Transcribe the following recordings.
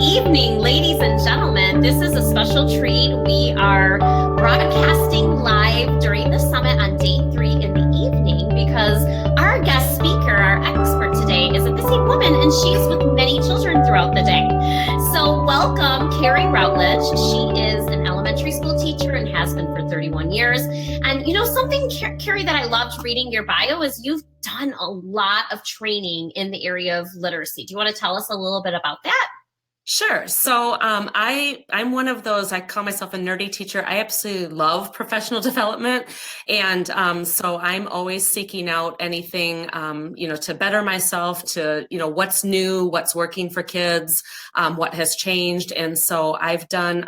evening, ladies and gentlemen. This is a special treat. We are broadcasting live during the summit on day 3 in the evening because our guest speaker, our expert today, is a busy woman and she's with many children throughout the day. So welcome, Kari Routledge. She is an elementary school teacher and has been for 31 years. And you know, something, Kari, that I loved reading your bio is you've done a lot of training in the area of literacy. Do you want to tell us a little bit about that? Sure. So I'm one of those, I call myself a nerdy teacher. I absolutely love professional development. And so I'm always seeking out anything, to better myself, to, what's new, what's working for kids, what has changed. And so I've done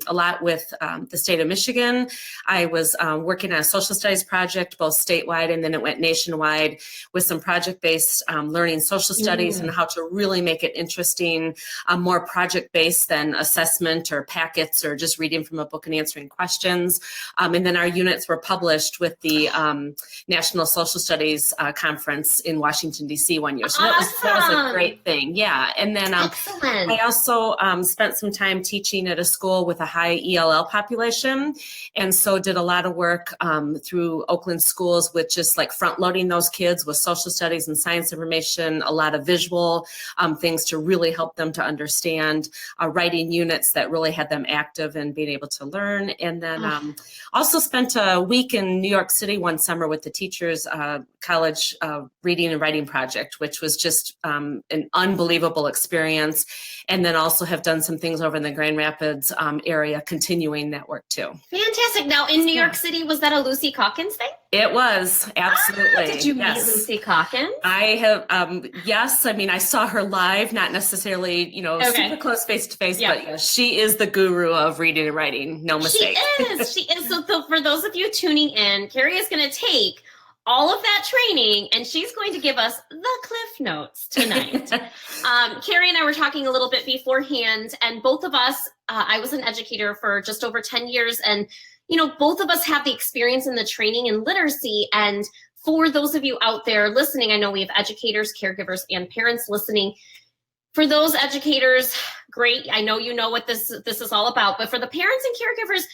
a lot with the state of Michigan. I was working on a social studies project, both statewide, and then it went nationwide with some project-based learning social studies and how to really make it interesting, more project-based than assessment or packets or just reading from a book and answering questions. And then our units were published with the National Social Studies Conference in Washington, D.C. one year. So that was a great thing. Yeah. And then I also spent some time teaching at a school with a high ELL population. And so did a lot of work through Oakland schools with just like front loading those kids with social studies and science information, a lot of visual things to really help them to understand, writing units that really had them active and being able to learn. And then also spent a week in New York City one summer with the teachers college reading and writing project, which was just an unbelievable experience. And then also have done some things over in the Grand Rapids area, continuing that work too. Fantastic. Now in New York City, was that a Lucy Calkins thing? It was, absolutely. Did you meet Lucy Calkins? I have, yes. I mean, I saw her live, not necessarily, super close face to face, but yeah, she is the guru of reading and writing. No mistake. She is. So for those of you tuning in, Kari is going to take all of that training and she's going to give us the Cliff Notes tonight. Kari and I were talking a little bit beforehand, and both of us, I was an educator for just over 10 years, and both of us have the experience in the training in literacy. And for those of you out there listening, I know we have educators, caregivers, and parents listening. For those educators, great. I know you know what this is all about, but for the parents and caregivers,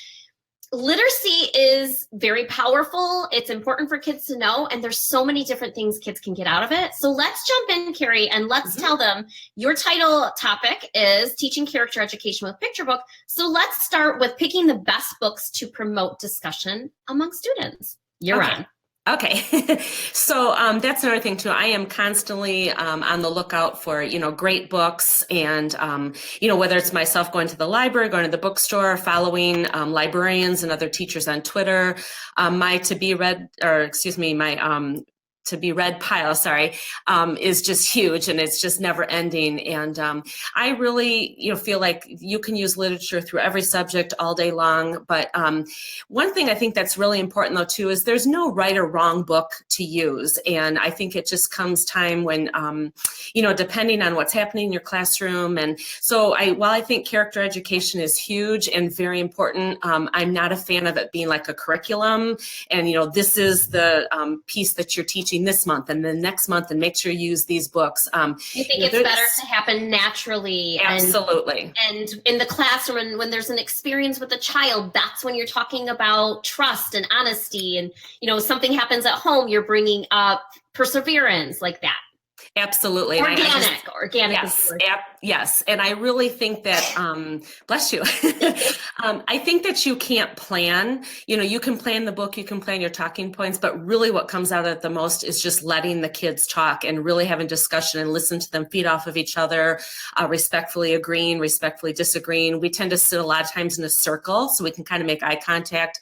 literacy is very powerful. It's important for kids to know, and there's so many different things kids can get out of it. So let's jump in, Kari, and let's tell them your title topic is Teaching Character Education with Picture Book. So let's start with picking the best books to promote discussion among students. You're on. Okay. So that's another thing too. I am constantly on the lookout for, great books, and, whether it's myself going to the library, going to the bookstore, following librarians and other teachers on Twitter, my to be read pile, is just huge, and it's just never ending. And I really, feel like you can use literature through every subject all day long. But one thing I think that's really important though too is there's no right or wrong book to use. And I think it just comes time when, depending on what's happening in your classroom. And so while I think character education is huge and very important, I'm not a fan of it being like a curriculum. And, this is the piece that you're teaching this month and then next month, and make sure you use these books. You think it's better to happen naturally? Absolutely. And in the classroom, when there's an experience with a child, that's when you're talking about trust and honesty. And, something happens at home, you're bringing up perseverance, like that. Absolutely. Organic. Yes. And I really think that, bless you. I think that you can't plan, you can plan the book, you can plan your talking points, but really what comes out of it the most is just letting the kids talk and really having discussion and listen to them feed off of each other, respectfully agreeing, respectfully disagreeing. We tend to sit a lot of times in a circle so we can kind of make eye contact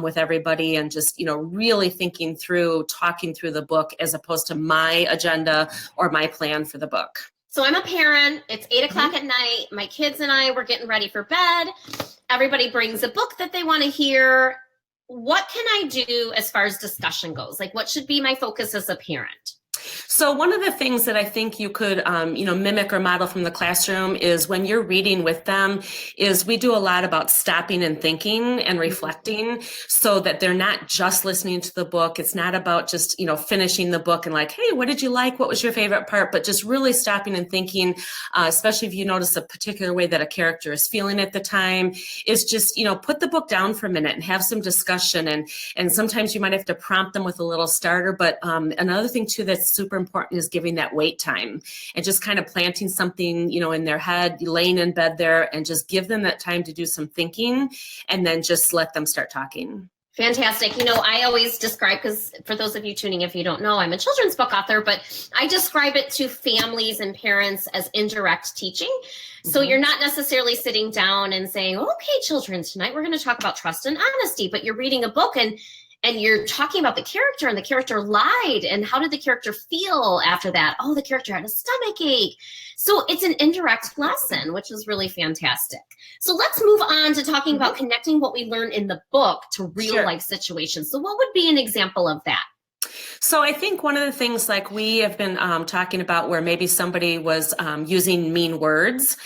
with everybody and just, really thinking through, talking through the book as opposed to my agenda or my plan for the book. So I'm a parent. It's 8 o'clock at night. My kids and I were getting ready for bed. Everybody brings a book that they want to hear. What can I do as far as discussion goes? Like, what should be my focus as a parent? So one of the things that I think you could, mimic or model from the classroom is when you're reading with them is we do a lot about stopping and thinking and reflecting so that they're not just listening to the book. It's not about just, finishing the book and like, hey, what did you like? What was your favorite part? But just really stopping and thinking, especially if you notice a particular way that a character is feeling at the time, is just, put the book down for a minute and have some discussion. And sometimes you might have to prompt them with a little starter. But another thing too that's super important is giving that wait time and just kind of planting something, in their head, laying in bed there, and just give them that time to do some thinking and then just let them start talking. Fantastic. I always describe, because for those of you tuning, if you don't know, I'm a children's book author, but I describe it to families and parents as indirect teaching. So you're not necessarily sitting down and saying, okay, children, tonight we're going to talk about trust and honesty, but you're reading a book and you're talking about the character, and the character lied, and how did the character feel after that? Oh, the character had a stomach ache. So it's an indirect lesson, which is really fantastic. So let's move on to talking about connecting what we learn in the book to real life situations. So what would be an example of that? So I think one of the things like we have been talking about where maybe somebody was using mean words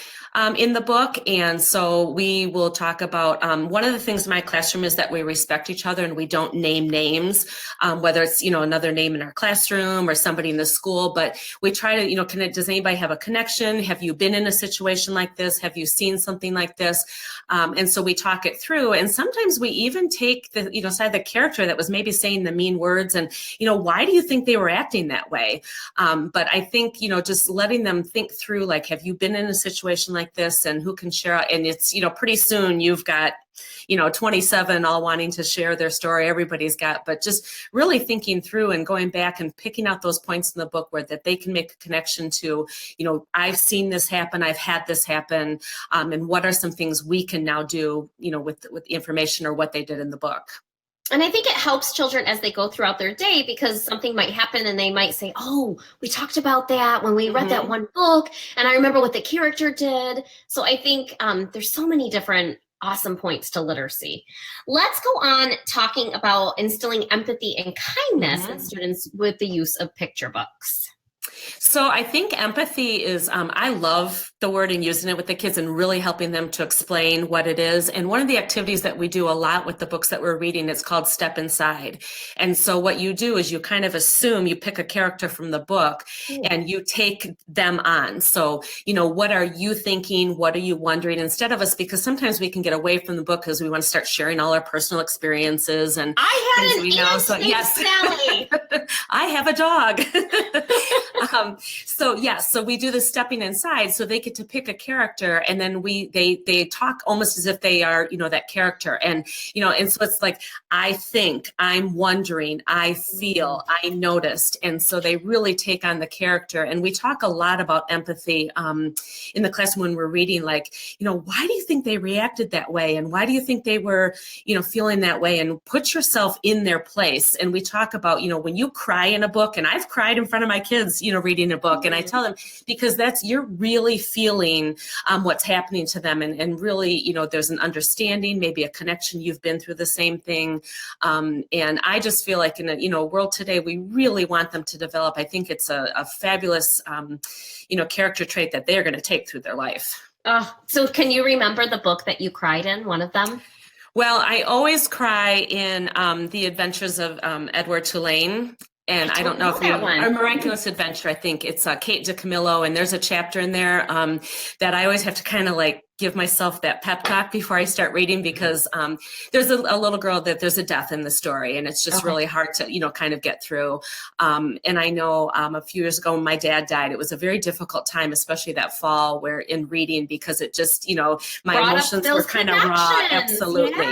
in the book. And so we will talk about one of the things in my classroom is that we respect each other and we don't name names, whether it's, another name in our classroom or somebody in the school, but we try to, does anybody have a connection? Have you been in a situation like this? Have you seen something like this? And so we talk it through, and sometimes we even take the, side of the character that was maybe saying the mean words and, why do you think they were acting that way? But I think, just letting them think through, like, have you been in a situation like this, and who can share? And it's, pretty soon you've got, 27 all wanting to share their story. Everybody's got, but just really thinking through and going back and picking out those points in the book where that they can make a connection to, I've seen this happen, I've had this happen, and what are some things we can now do, with the information or what they did in the book. And I think it helps children as they go throughout their day, because something might happen and they might say, oh, we talked about that when we read that one book, and I remember what the character did. So I think there's so many different awesome points to literacy. Let's go on talking about instilling empathy and kindness in students with the use of picture books. So I think empathy is, I love the word and using it with the kids and really helping them to explain what it is. And one of the activities that we do a lot with the books that we're reading, it's called Step Inside. And so what you do is you kind of assume, you pick a character from the book and you take them on. So, what are you thinking? What are you wondering? Instead of us, because sometimes we can get away from the book because we want to start sharing all our personal experiences. And I had an aunt, Sally. I have a dog. So we do the stepping inside, so they get to pick a character, and then they talk almost as if they are, that character. And, and so it's like, I think, I'm wondering, I feel, I noticed. And so they really take on the character. And we talk a lot about empathy in the classroom when we're reading, like, why do you think they reacted that way? And why do you think they were, feeling that way? And put yourself in their place. And we talk about, when you cry in a book, and I've cried in front of my kids, reading a book, and I tell them, because you're really feeling what's happening to them, and really, there's an understanding, maybe a connection, you've been through the same thing. And I just feel like in a world today, we really want them to develop, I think it's a fabulous, character trait that they're going to take through their life. So can you remember the book that you cried in, one of them? Well, I always cry in The Adventures of Edward Tulane. And I don't know if A Miraculous Adventure, I think it's Kate DiCamillo, and there's a chapter in there that I always have to kind of like give myself that pep talk before I start reading, because there's a little girl that there's a death in the story, and it's just really hard to, kind of get through. And I know a few years ago when my dad died, it was a very difficult time, especially that fall, where in reading, because it just, my emotions were kind of raw. Absolutely. Yeah.